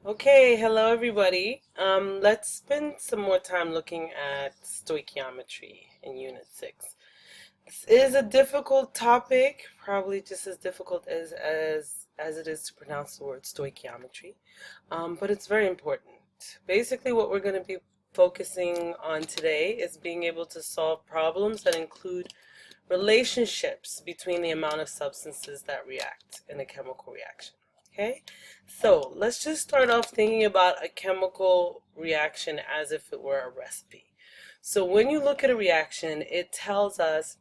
Okay, hello everybody. Let's spend some more time looking at stoichiometry in Unit 6. This is a difficult topic, probably just as difficult as it is to pronounce the word stoichiometry, but it's very important. Basically, what we're going to be focusing on today is being able to solve problems that include relationships between the amount of substances that react in a chemical reaction. Okay, so let's just start off thinking about a chemical reaction as if it were a recipe. So when you look at a reaction, it tells us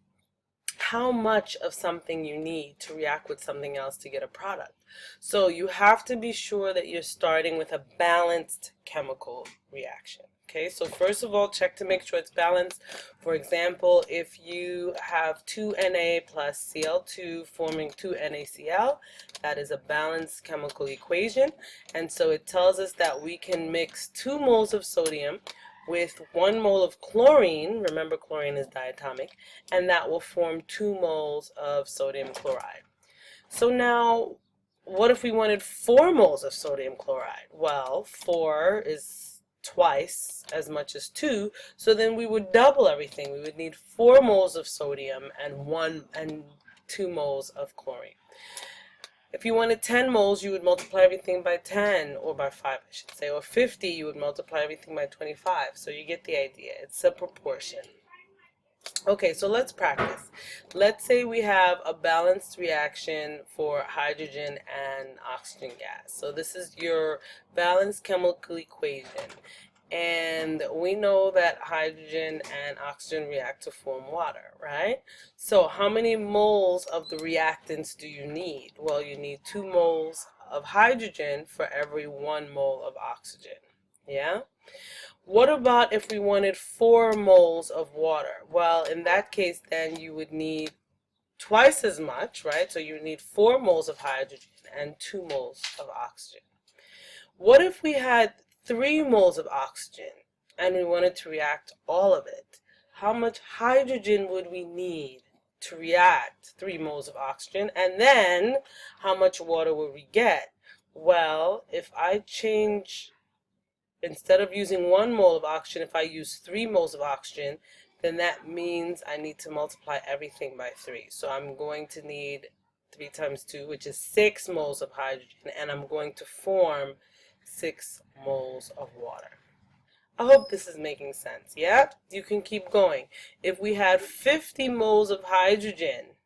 how much of something you need to react with something else to get a product. So you have to be sure that you're starting with a balanced chemical reaction. Okay, so first of all, check to make sure it's balanced. For example, if you have 2Na plus Cl2 forming 2NaCl, that is a balanced chemical equation. And so it tells us that we can mix 2 moles of sodium with 1 mole of chlorine, remember chlorine is diatomic, and that will form 2 moles of sodium chloride. So now, what if we wanted 4 moles of sodium chloride? Well, 4 is twice as much as 2, so then we would double everything. We would need 4 moles of sodium and 2 moles of chlorine. If you wanted 10 moles, you would multiply everything by 10, or by 5, I should say, or 50, you would multiply everything by 25. So you get the idea. It's a proportion. Okay, so let's practice. Let's say we have a balanced reaction for hydrogen and oxygen gas. So this is your balanced chemical equation. And we know that hydrogen and oxygen react to form water, right? So how many moles of the reactants do you need? Well, you need 2 moles of hydrogen for every 1 mole of oxygen. Yeah? What about if we wanted 4 moles of water? Well, in that case, then you would need twice as much, right? So you need 4 moles of hydrogen and 2 moles of oxygen. What if we had 3 moles of oxygen and we wanted to react all of it? How much hydrogen would we need to react 3 moles of oxygen? And then how much water would we get? Well, if I change, instead of using 1 mole of oxygen, if I use 3 moles of oxygen, then that means I need to multiply everything by 3. So I'm going to need 3 times 2, which is 6 moles of hydrogen, and I'm going to form 6 moles of water. I hope this is making sense, yeah? You can keep going. If we had 50 moles of hydrogen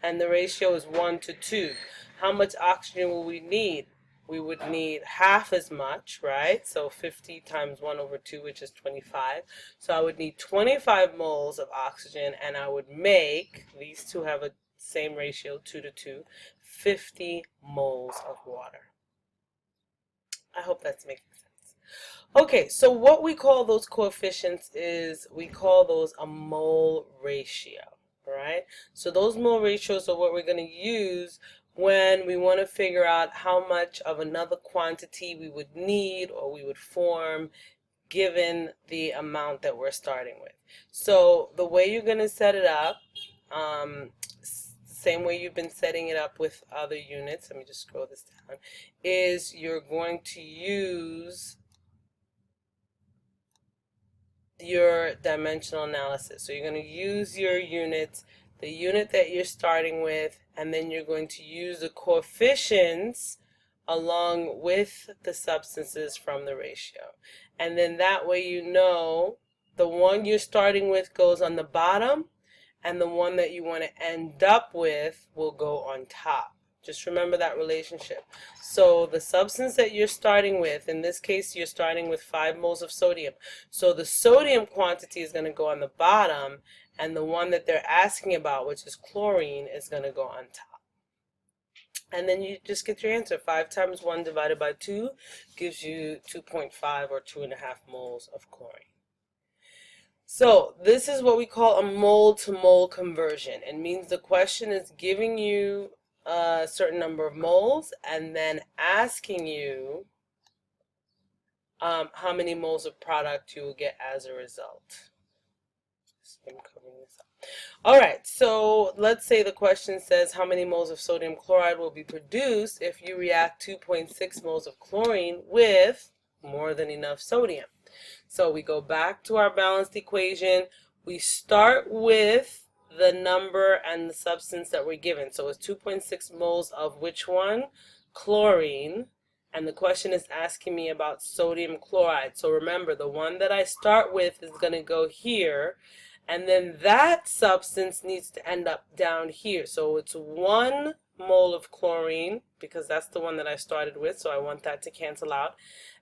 and the ratio is 1 to 2, how much oxygen will we need? We would need half as much, right? So 50 times 1 over 2, which is 25. So I would need 25 moles of oxygen, and I would make, these two have a same ratio, 2 to 2, 50 moles of water. I hope that's making sense. Okay, so what we call those coefficients is, we call those a mole ratio, right? So those mole ratios are what we're going to use when we want to figure out how much of another quantity we would need or we would form given the amount that we're starting with. So the way you're going to set it up, same way you've been setting it up with other units, let me just scroll this down, is you're going to use your dimensional analysis. So you're going to use your units, the unit that you're starting with, and then you're going to use the coefficients along with the substances from the ratio. And then that way you know the one you're starting with goes on the bottom, and the one that you want to end up with will go on top. Just remember that relationship. So the substance that you're starting with, in this case you're starting with 5 moles of sodium. So the sodium quantity is going to go on the bottom, and the one that they're asking about, which is chlorine, is going to go on top. And then you just get your answer. 5 times 1 divided by 2 gives you 2.5 or 2.5 moles of chlorine. So this is what we call a mole to mole conversion. It means the question is giving you a certain number of moles and then asking you how many moles of product you will get as a result. I'm covering this up. All right, so let's say the question says how many moles of sodium chloride will be produced if you react 2.6 moles of chlorine with more than enough sodium. So we go back to our balanced equation. We start with the number and the substance that we're given. So it's 2.6 moles of which one? Chlorine. And the question is asking me about sodium chloride. So remember, the one that I start with is going to go here. And then that substance needs to end up down here. So it's 1 mole of chlorine, because that's the one that I started with. So I want that to cancel out.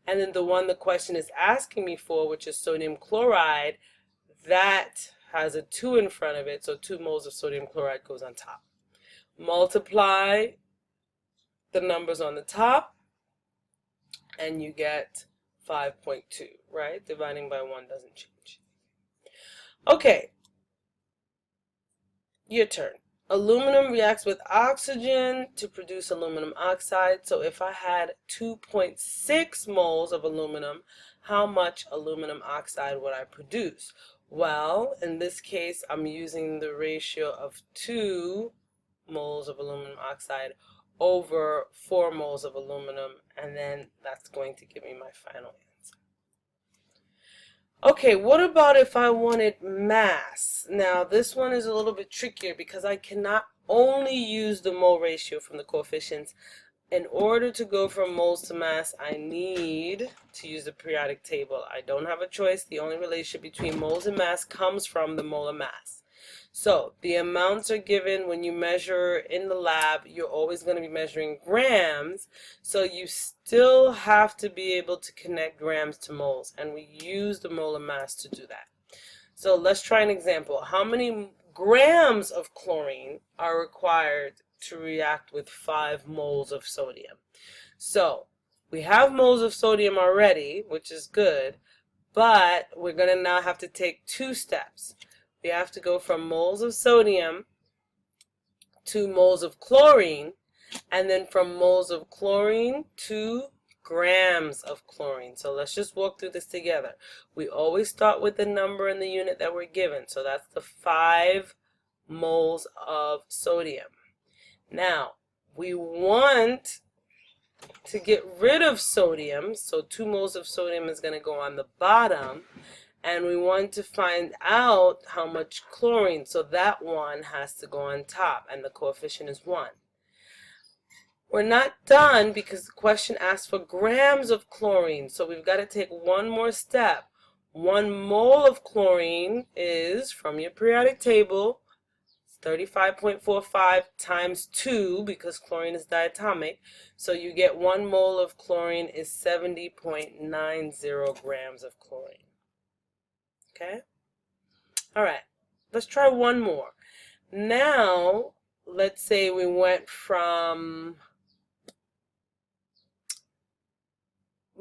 And then the one the question is asking me for, which is sodium chloride, that has a 2 in front of it. So 2 moles of sodium chloride goes on top. Multiply the numbers on the top, and you get 5.2, right? Dividing by 1 doesn't change. Okay, your turn. Aluminum reacts with oxygen to produce aluminum oxide. So if I had 2.6 moles of aluminum, how much aluminum oxide would I produce? Well, in this case, I'm using the ratio of 2 moles of aluminum oxide over 4 moles of aluminum, and then that's going to give me my final answer. Okay, what about if I wanted mass? Now, this one is a little bit trickier because I cannot only use the mole ratio from the coefficients. In order to go from moles to mass, I need to use the periodic table. I don't have a choice. The only relationship between moles and mass comes from the molar mass. So the amounts are given when you measure in the lab. You're always going to be measuring grams, so you still have to be able to connect grams to moles, and we use the molar mass to do that. So let's try an example. How many grams of chlorine are required to react with 5 moles of sodium? So we have moles of sodium already, which is good, but we're going to now have to take 2 steps. We have to go from moles of sodium to moles of chlorine, and then from moles of chlorine to grams of chlorine. So let's just walk through this together. We always start with the number and the unit that we're given. So that's the 5 moles of sodium. Now, we want to get rid of sodium, so 2 moles of sodium is going to go on the bottom. And we want to find out how much chlorine, so that one has to go on top, and the coefficient is 1. We're not done because the question asks for grams of chlorine, so we've got to take one more step. 1 mole of chlorine is, from your periodic table, 35.45 times 2, because chlorine is diatomic, so you get 1 mole of chlorine is 70.90 grams of chlorine. Okay? All right, let's try one more. Now, let's say we went from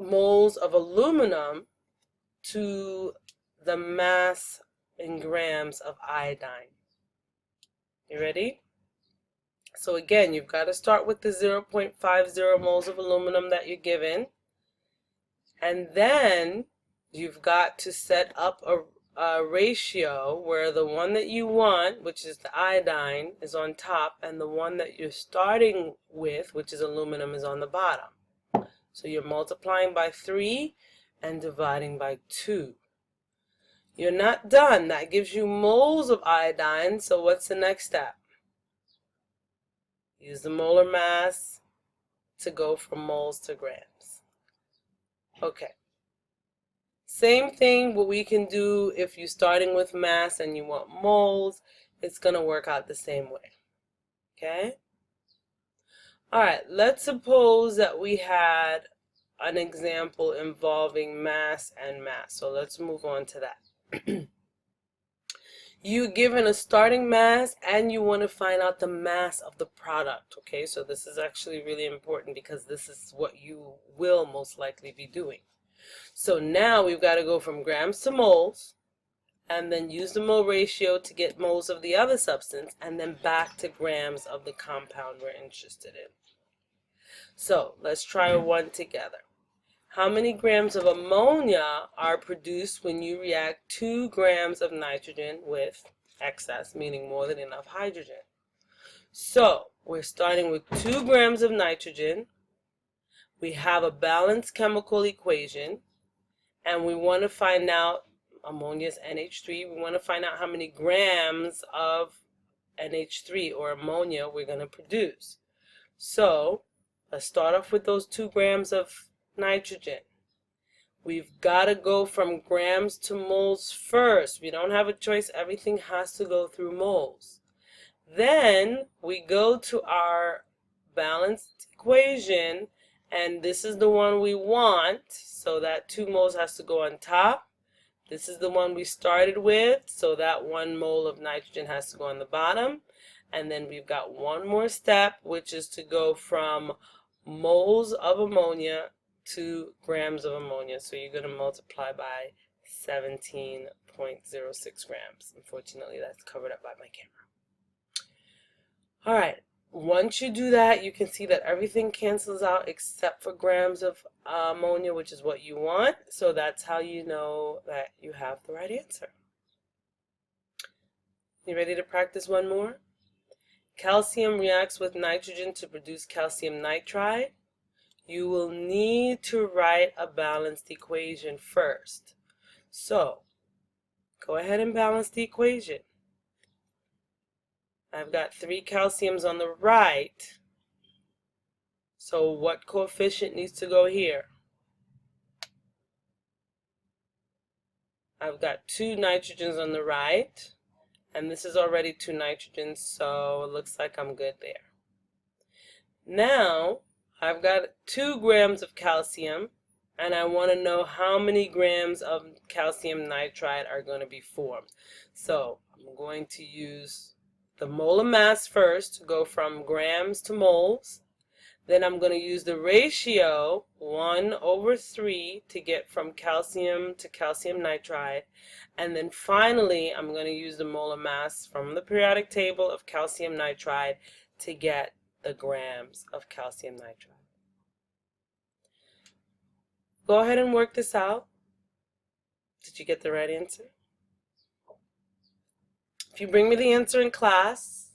moles of aluminum to the mass in grams of iodine. You ready? So again, you've got to start with the 0.50 moles of aluminum that you're given, and then you've got to set up a ratio where the one that you want, which is the iodine, is on top, and the one that you're starting with, which is aluminum, is on the bottom. So you're multiplying by 3 and dividing by 2. You're not done. That gives you moles of iodine, so what's the next step? Use the molar mass to go from moles to grams. Okay. Same thing, what we can do if you're starting with mass and you want moles, it's going to work out the same way. Okay? Alright, let's suppose that we had an example involving mass and mass. So let's move on to that. You're given a starting mass and you want to find out the mass of the product. Okay, so this is actually really important because this is what you will most likely be doing. So now we've got to go from grams to moles, and then use the mole ratio to get moles of the other substance, and then back to grams of the compound we're interested in. So let's try one together. how many grams of ammonia are produced when you react 2 grams of nitrogen with excess, meaning more than enough hydrogen. So we're starting with 2 grams of nitrogen. We have a balanced chemical equation, and we want to find out, ammonia is NH3, we want to find out how many grams of NH3 or ammonia we're going to produce. So let's start off with those 2 grams of nitrogen. We've got to go from grams to moles first. We don't have a choice. Everything has to go through moles. Then we go to our balanced equation, and this is the one we want. So that 2 moles has to go on top. This is the one we started with, so that 1 mole of nitrogen has to go on the bottom. And then we've got one more step, which is to go from moles of ammonia to grams of ammonia. So you're going to multiply by 17.06 grams. Unfortunately, that's covered up by my camera. All right, once you do that, you can see that everything cancels out except for grams of ammonia, which is what you want. So that's how you know that you have the right answer. You ready to practice one more? Calcium reacts with nitrogen to produce calcium nitride. You will need to write a balanced equation first. So go ahead and balance the equation. I've got 3 calciums on the right. So what coefficient needs to go here? I've got 2 nitrogens on the right, and this is already 2 nitrogens, so it looks like I'm good there. Now I've got 2 grams of calcium, and I want to know how many grams of calcium nitride are going to be formed. So I'm going to use the molar mass first to go from grams to moles. Then I'm going to use the ratio 1/3 to get from calcium to calcium nitride. And then finally, I'm going to use the molar mass from the periodic table of calcium nitride to get the grams of calcium nitride. Go ahead and work this out. Did you get the right answer? If you bring me the answer in class,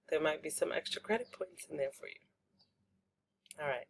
there might be some extra credit points in there for you. All right.